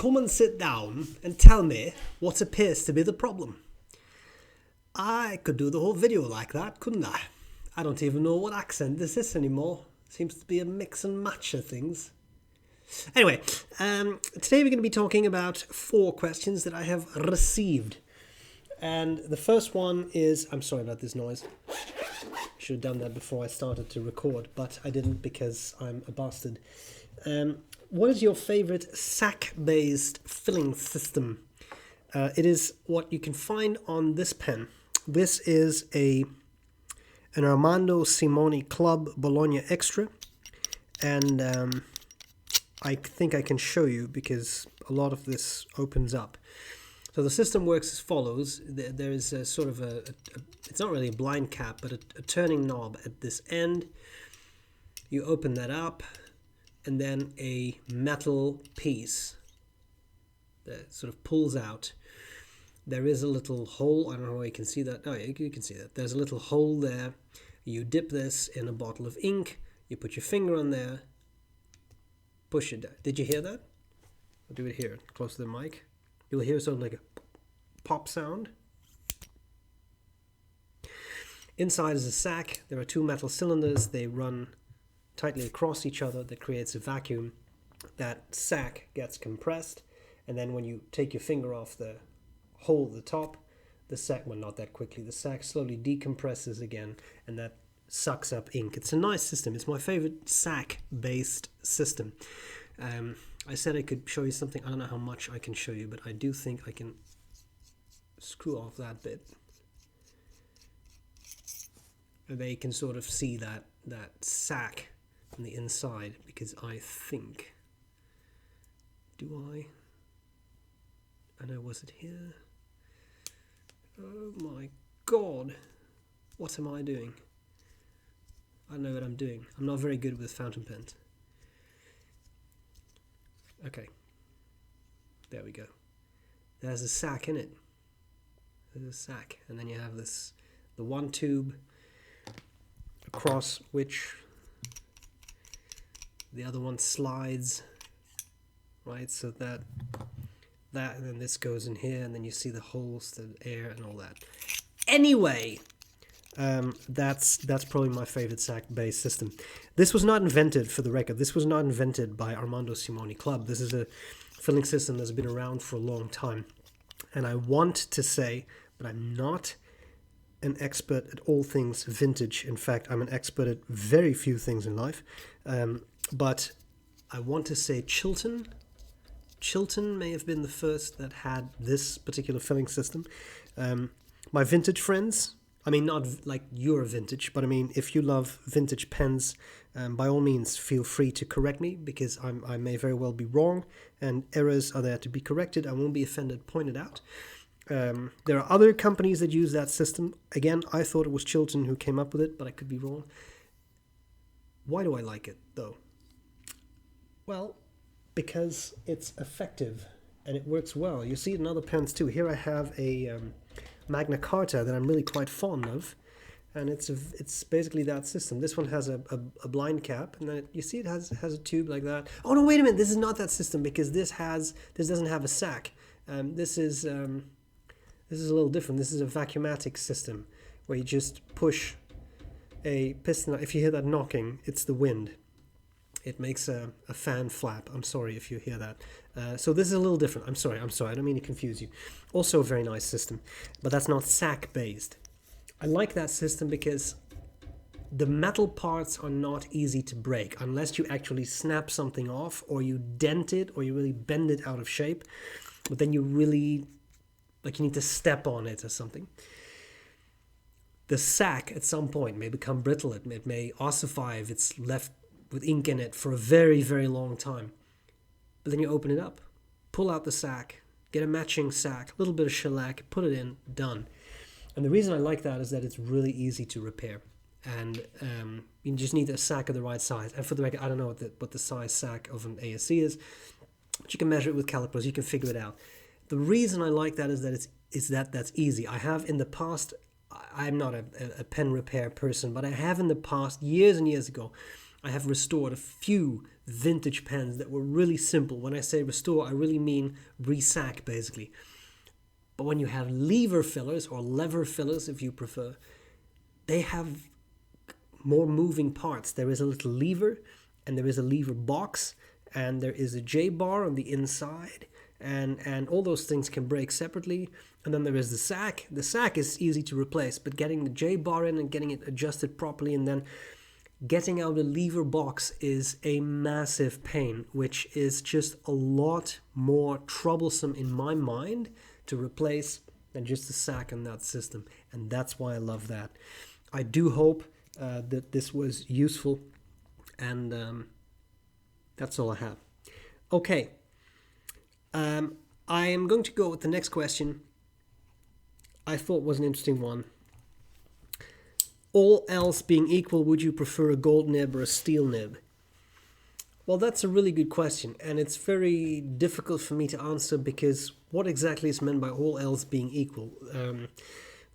come and sit down and tell me what appears to be the problem. I could do the whole video like that, couldn't I? I don't even know what accent this is anymore. Seems to be a mix and match of things. Anyway, today we're going to be talking about 4 questions that I have received. And the first one is, I'm sorry about this noise. Should have done that before I started to record, but I didn't because I'm a bastard. What is your favorite sac-based filling system? It is what you can find on this pen. This is an Armando Simoni Club Bologna Extra, and I think I can show you because a lot of this opens up. So the system works as follows. There is a sort of it's not really a blind cap, but a turning knob at this end. You open that up, and then a metal piece that sort of pulls out. There is a little hole. I don't know how you can see that. Oh, yeah, you can see that. There's a little hole there. You dip this in a bottle of ink. You put your finger on there. Push it down. Did you hear that? I'll do it here, close to the mic. You'll hear sort of like a pop sound. Inside is a sac. There are 2 metal cylinders. They run tightly across each other. That creates a vacuum. That sac gets compressed. And then when you take your finger off the hole at the top, the sac, well, not that quickly, the sac slowly decompresses again, and that sucks up ink. It's a nice system. It's my favorite sac-based system. I said I could show you something. I don't know how much I can show you, but I do think I can screw off that bit. And there you can sort of see that sac on the inside, because I think... I know, was it here? Oh my god. What am I doing? I don't know what I'm doing. I'm not very good with fountain pens. Okay. There we go. There's a sac in it. There's a sac. And then you have the one tube across which the other one slides. Right? So that and then this goes in here, and then you see the holes, the air and all that. Anyway, that's probably my favorite sac-based system. This was not invented, for the record, this was not invented by Armando Simoni Club. This is a filling system that's been around for a long time. And I want to say, but I'm not an expert at all things vintage. In fact, I'm an expert at very few things in life. But I want to say Chilton may have been the first that had this particular filling system. My vintage friends, I mean, not like your vintage, but I mean, if you love vintage pens, by all means, feel free to correct me, because I may very well be wrong, and errors are there to be corrected. I won't be offended, pointed out. There are other companies that use that system. Again, I thought it was Chilton who came up with it, but I could be wrong. Why do I like it, though? Well, because it's effective and it works well. You see it in other pens too. Here I have a Magna Carta that I'm really quite fond of, and it's basically that system. This one has a blind cap, and then you see it has a tube like that. Oh no, wait a minute! This is not that system, because this doesn't have a sac. This is a little different. This is a vacuumatic system where you just push a piston. If you hear that knocking, it's the wind. It makes a fan flap. I'm sorry if you hear that. So this is a little different. I'm sorry. I don't mean to confuse you. Also a very nice system, but that's not sac-based. I like that system because the metal parts are not easy to break unless you actually snap something off, or you dent it, or you really bend it out of shape. But then you really, you need to step on it or something. The sac at some point may become brittle. It may ossify if it's left with ink in it for a very, very long time. But then you open it up, pull out the sac, get a matching sac, a little bit of shellac, put it in, done. And the reason I like that is that it's really easy to repair. And you just need a sac of the right size. And for the record, I don't know what the size sac of an ASC is, but you can measure it with calipers, you can figure it out. The reason I like that is that that's easy. I have in the past, I'm not a pen repair person, but I have in the past, years and years ago, I have restored a few vintage pens that were really simple. When I say restore, I really mean resac, basically. But when you have lever fillers, or lever fillers if you prefer, they have more moving parts. There is a little lever, and there is a lever box, and there is a J-bar on the inside, and all those things can break separately. And then there is the sac. The sac is easy to replace, but getting the J-bar in and getting it adjusted properly, and then getting out a lever box is a massive pain, which is just a lot more troublesome in my mind to replace than just the sac in that system. And that's why I love that. I do hope that this was useful, and that's all I have. Okay, I am going to go with the next question. I thought was an interesting one. All else being equal, would you prefer a gold nib or a steel nib? Well, that's a really good question, and it's very difficult for me to answer, because what exactly is meant by all else being equal? The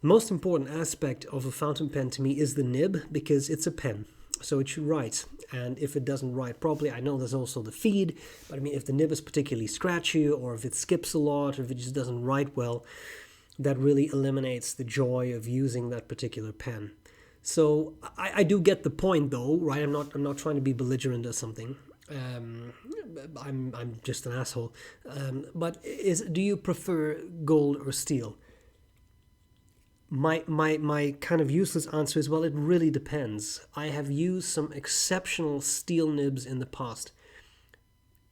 most important aspect of a fountain pen to me is the nib, because it's a pen, so it should write. And if it doesn't write properly, I know there's also the feed, but I mean, if the nib is particularly scratchy, or if it skips a lot, or if it just doesn't write well, that really eliminates the joy of using that particular pen. So I do get the point, though, right? I'm not trying to be belligerent or something. I'm just an asshole. But do you prefer gold or steel? My kind of useless answer is, well, it really depends. I have used some exceptional steel nibs in the past.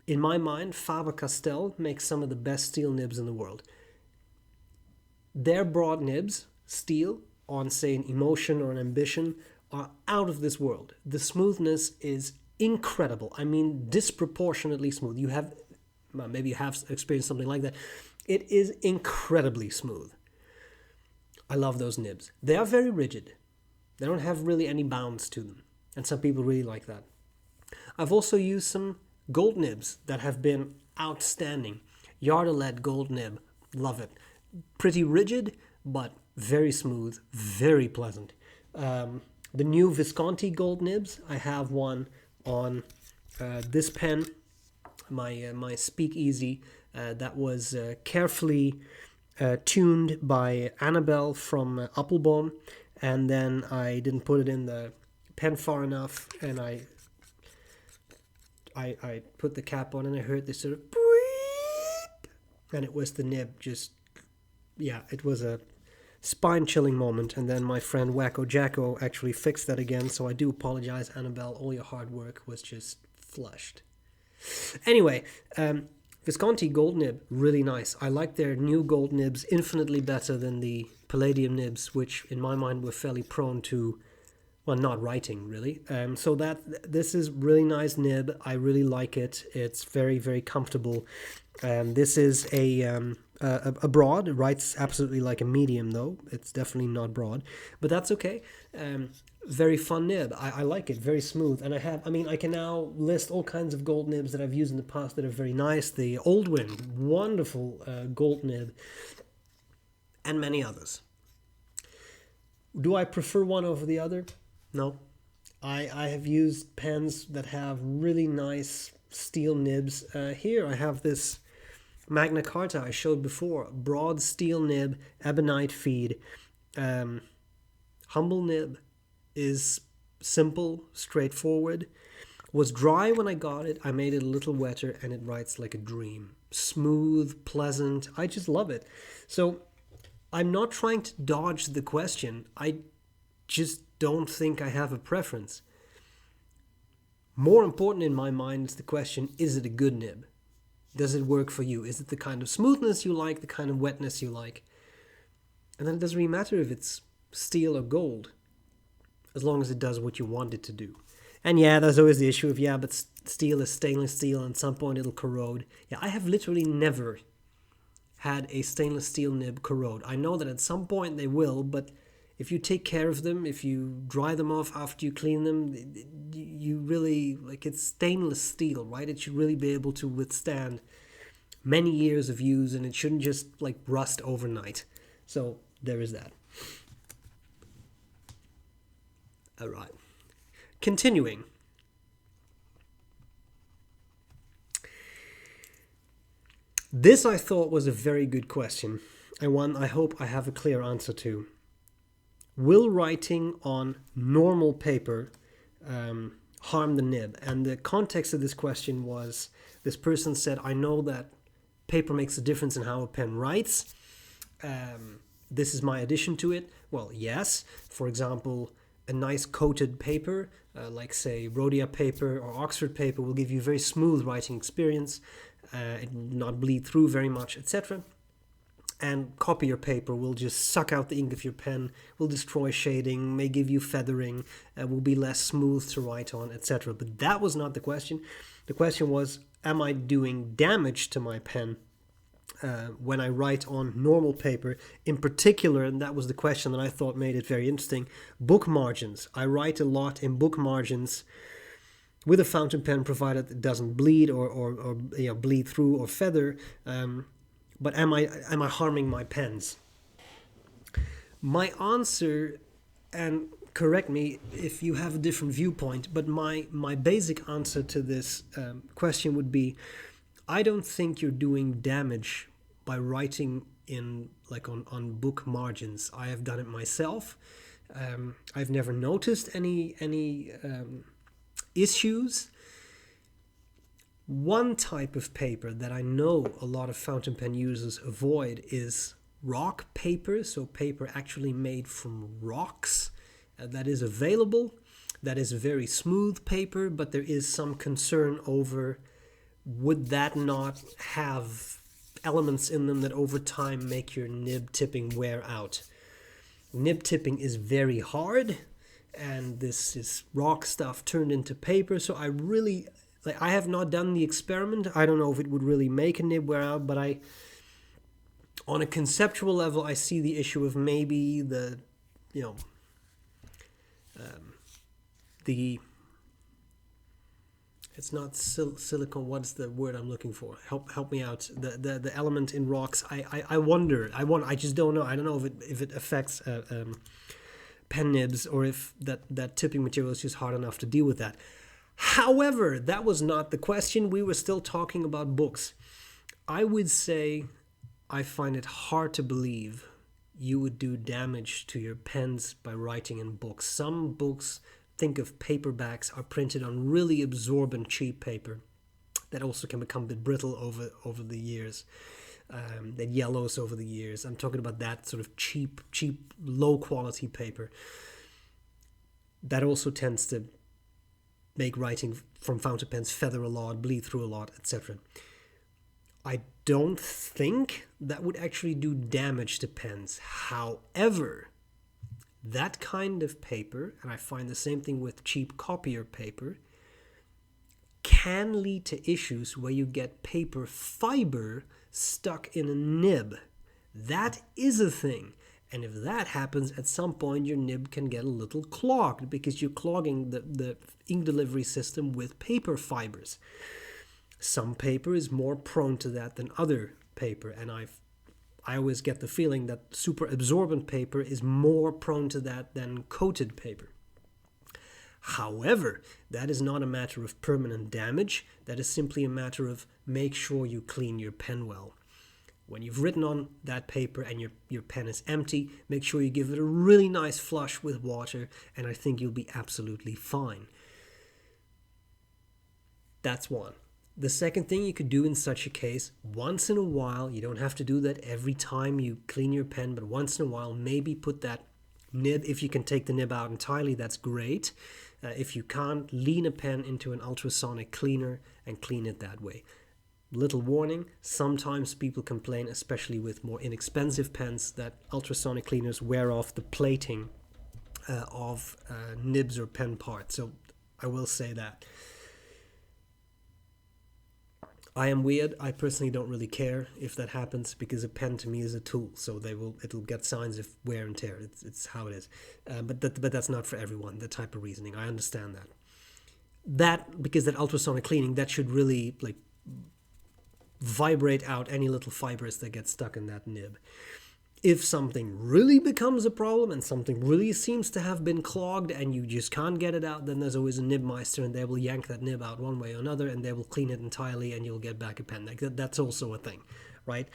In my mind, Faber-Castell makes some of the best steel nibs in the world. Their broad nibs, steel, on say an Emotion or an Ambition, are out of this world. The smoothness is incredible. I mean, disproportionately smooth. Maybe you have experienced something like that. It is incredibly smooth. I love those nibs. They are very rigid. They don't have really any bounce to them, and some people really like that. I've also used some gold nibs that have been outstanding. Yardelet gold nib, love it. Pretty rigid, but very smooth, very pleasant. The new Visconti gold nibs, I have one on this pen, my Speakeasy, that was carefully tuned by Annabelle from Appelboom, and then I didn't put it in the pen far enough, and I put the cap on, and I heard this sort of beep, and it was the nib just, yeah, it was a spine-chilling moment. And then my friend Wacko Jacko actually fixed that again, so I do apologize, Annabelle. All your hard work was just flushed. Anyway, Visconti gold nib, really nice. I like their new gold nibs infinitely better than the Palladium nibs, which in my mind were fairly prone to, well, not writing really. So this is really nice nib. I really like it. It's very, very comfortable. This is a broad. It writes absolutely like a medium, though. It's definitely not broad, but that's okay. Very fun nib. I like it. Very smooth. And I can now list all kinds of gold nibs that I've used in the past that are very nice. The Oldwin, wonderful gold nib, and many others. Do I prefer one over the other? No. I have used pens that have really nice steel nibs. Here I have this Magna Carta I showed before. Broad steel nib, ebonite feed. Humble nib is simple, straightforward. Was dry when I got it. I made it a little wetter, and it writes like a dream. Smooth, pleasant. I just love it. So I'm not trying to dodge the question. I just don't think I have a preference. More important in my mind is the question, is it a good nib? Does it work for you? Is it the kind of smoothness you like, the kind of wetness you like? And then it doesn't really matter if it's steel or gold, as long as it does what you want it to do. And yeah, there's always the issue of, yeah, but steel is stainless steel, and at some point it'll corrode. Yeah, I have literally never had a stainless steel nib corrode. I know that at some point they will, but if you take care of them, if you dry them off after you clean them, you really, like, it's stainless steel, right? It should really be able to withstand many years of use, and it shouldn't just, like, rust overnight. So there is that. All right. Continuing. This I thought was a very good question, and one I hope I have a clear answer to. Will writing on normal paper harm the nib? And the context of this question was, this person said, I know that paper makes a difference in how a pen writes. This is my addition to it. Well, yes. For example, a nice coated paper, like say Rhodia paper or Oxford paper, will give you very smooth writing experience. It will not bleed through very much, etc. And copier paper will just suck out the ink of your pen, will destroy shading, may give you feathering, will be less smooth to write on, etc. But that was not the question. The question was, am I doing damage to my pen when I write on normal paper? In particular, and that was the question that I thought made it very interesting, book margins. I write a lot in book margins with a fountain pen, provided it doesn't bleed or bleed through or feather. But am I harming my pens? My answer, and correct me if you have a different viewpoint, but my basic answer to this question would be, I don't think you're doing damage by writing in on book margins. I have done it myself. I've never noticed any issues. One type of paper that I know a lot of fountain pen users avoid is rock paper, so paper actually made from rocks. That is available. That is very smooth paper, but there is some concern over, would that not have elements in them that over time make your nib tipping wear out? Nib tipping is very hard, and this is rock stuff turned into paper, so I have not done the experiment. I don't know if it would really make a nib wear out, but on a conceptual level, I see the issue of maybe it's not silicone. What's the word I'm looking for? Help me out. The element in rocks. I wonder. I just don't know. I don't know if it affects pen nibs, or if that tipping material is just hard enough to deal with that. However, that was not the question. We were still talking about books. I would say I find it hard to believe you would do damage to your pens by writing in books. Some books, think of paperbacks, are printed on really absorbent cheap paper that also can become a bit brittle over the years, that yellows over the years. I'm talking about that sort of cheap, low quality paper. That also tends to make writing from fountain pens feather a lot, bleed through a lot, etc. I don't think that would actually do damage to pens. However, that kind of paper, and I find the same thing with cheap copier paper, can lead to issues where you get paper fiber stuck in a nib. That is a thing. And if that happens, at some point your nib can get a little clogged, because you're clogging the ink delivery system with paper fibers. Some paper is more prone to that than other paper, and I always get the feeling that super absorbent paper is more prone to that than coated paper. However, that is not a matter of permanent damage. That is simply a matter of make sure you clean your pen well. When you've written on that paper and your pen is empty, make sure you give it a really nice flush with water, and I think you'll be absolutely fine. That's one. The second thing you could do in such a case, once in a while, you don't have to do that every time you clean your pen, but once in a while, maybe put that nib, if you can take the nib out entirely, that's great. If you can't, lean a pen into an ultrasonic cleaner and clean it that way. Little warning, sometimes people complain, especially with more inexpensive pens, that ultrasonic cleaners wear off the plating of nibs or pen parts. So I will say that. I am weird. I personally don't really care if that happens, because a pen to me is a tool, so it'll get signs of wear and tear. It's how it is. But that's not for everyone, that type of reasoning. I understand that. Because that ultrasonic cleaning, that should really vibrate out any little fibers that get stuck in that nib. If something really becomes a problem and something really seems to have been clogged and you just can't get it out, then there's always a nibmeister, and they will yank that nib out one way or another, and they will clean it entirely, and you'll get back a pen. Like that's also a thing, right?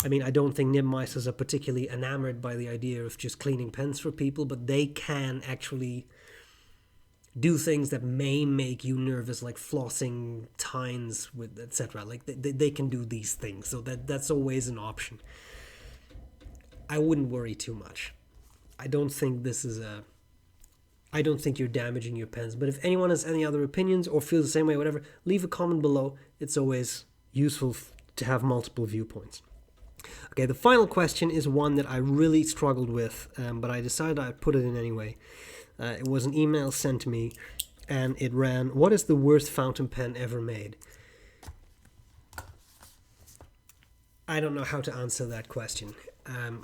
I mean, I don't think nibmeisters are particularly enamored by the idea of just cleaning pens for people, but they can actually do things that may make you nervous, like flossing tines with etc. Like they can do these things, so that's always an option. I wouldn't worry too much. I don't think you're damaging your pens. But if anyone has any other opinions or feels the same way, whatever, leave a comment below. It's always useful to have multiple viewpoints. Okay, the final question is one that I really struggled with, but I decided I'd put it in anyway. It was an email sent to me, and it ran, "What is the worst fountain pen ever made?" I don't know how to answer that question.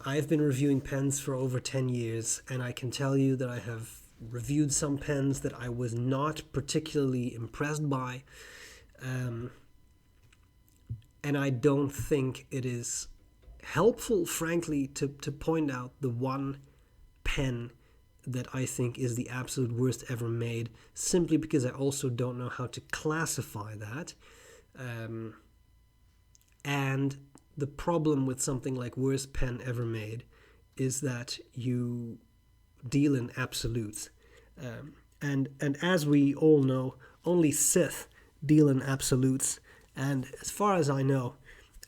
I've been reviewing pens for over 10 years, and I can tell you that I have reviewed some pens that I was not particularly impressed by, and I don't think it is helpful, frankly, to point out the one pen that I think is the absolute worst ever made, simply because I also don't know how to classify that. And the problem with something like worst pen ever made is that you deal in absolutes. And as we all know, only Sith deal in absolutes. And as far as I know,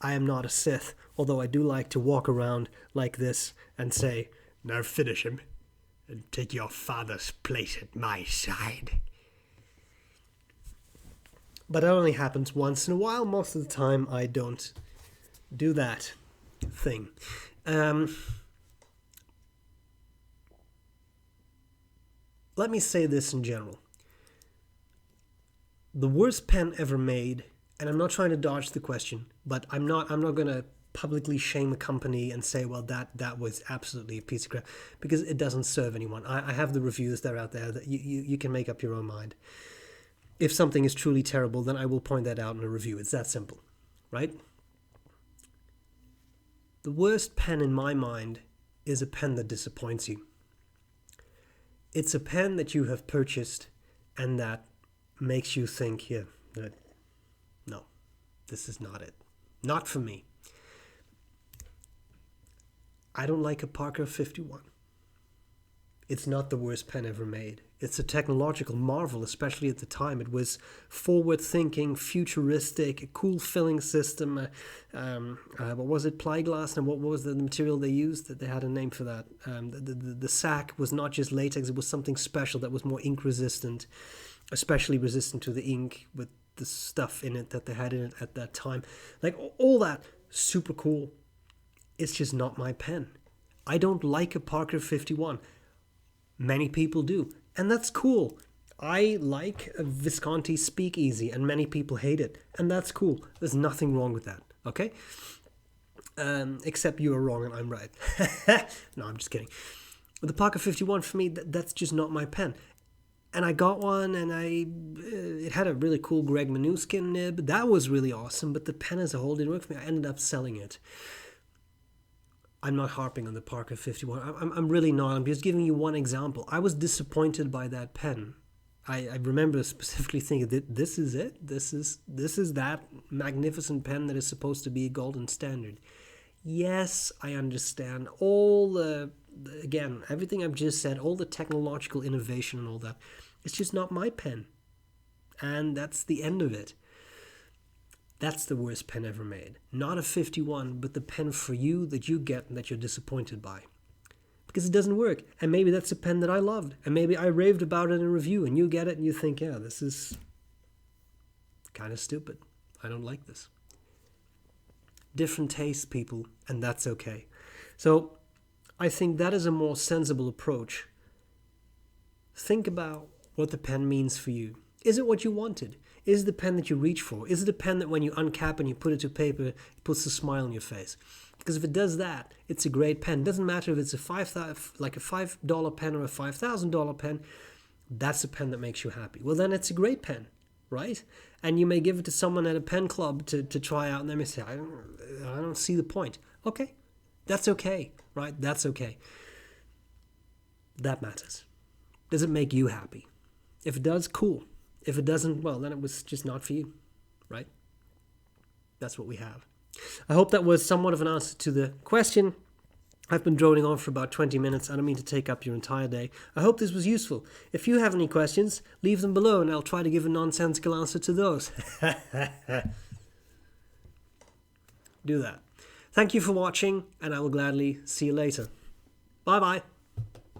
I am not a Sith, although I do like to walk around like this and say, "Now finish him and take your father's place at my side." But it only happens once in a while. Most of the time I don't do that thing. Let me say this in general. The worst pen ever made, and I'm not trying to dodge the question, but I'm not going to publicly shame a company and say, well, that was absolutely a piece of crap, because it doesn't serve anyone. I have the reviews that are out there that you can make up your own mind. If something is truly terrible, then I will point that out in a review. It's that simple, right? The worst pen in my mind is a pen that disappoints you. It's a pen that you have purchased and that makes you think, yeah, no, this is not it. Not for me. I don't like a Parker 51. It's not the worst pen ever made. It's a technological marvel, especially at the time. It was forward-thinking, futuristic, a cool filling system. What was it, plyglass? And what was the material they used? That they had a name for that. The sac was not just latex. It was something special that was more ink-resistant, especially resistant to the ink with the stuff in it that they had in it at that time. Like, all that, super cool. It's just not my pen. I don't like a Parker 51. Many people do. And that's cool. I like a Visconti Speakeasy, and many people hate it. And that's cool. There's nothing wrong with that. Okay? Except you are wrong and I'm right. No, I'm just kidding. But the Parker 51, for me, that's just not my pen. And I got one, and it had a really cool Greg Manuskin nib. That was really awesome, but the pen as a whole didn't work for me. I ended up selling it. I'm not harping on the Parker 51. I'm really not. I'm just giving you one example. I was disappointed by that pen. I remember specifically thinking, this is it? This is that magnificent pen that is supposed to be a golden standard. Yes, I understand. All again, everything I've just said, all the technological innovation and all that, it's just not my pen. And that's the end of it. That's the worst pen ever made. Not a 51, but the pen for you that you get and that you're disappointed by. Because it doesn't work. And maybe that's a pen that I loved. And maybe I raved about it in a review, and you get it and you think, yeah, this is kind of stupid. I don't like this. Different tastes, people, and that's okay. So I think that is a more sensible approach. Think about what the pen means for you. Is it what you wanted? Is it the pen that you reach for? Is it a pen that when you uncap and you put it to paper, it puts a smile on your face? Because if it does that, it's a great pen. It doesn't matter if it's a $5 pen or a $5,000 pen. That's a pen that makes you happy. Well, then it's a great pen, right? And you may give it to someone at a pen club to try out, and they may say, I don't see the point. Okay, That's okay, right? That's okay. That matters. Does it make you happy? If it does, cool. If it doesn't, well, then it was just not for you, right? That's what we have. I hope that was somewhat of an answer to the question. I've been droning on for about 20 minutes. I don't mean to take up your entire day. I hope this was useful. If you have any questions, leave them below and I'll try to give a nonsensical answer to those. Do that. Thank you for watching, and I will gladly see you later. Bye-bye.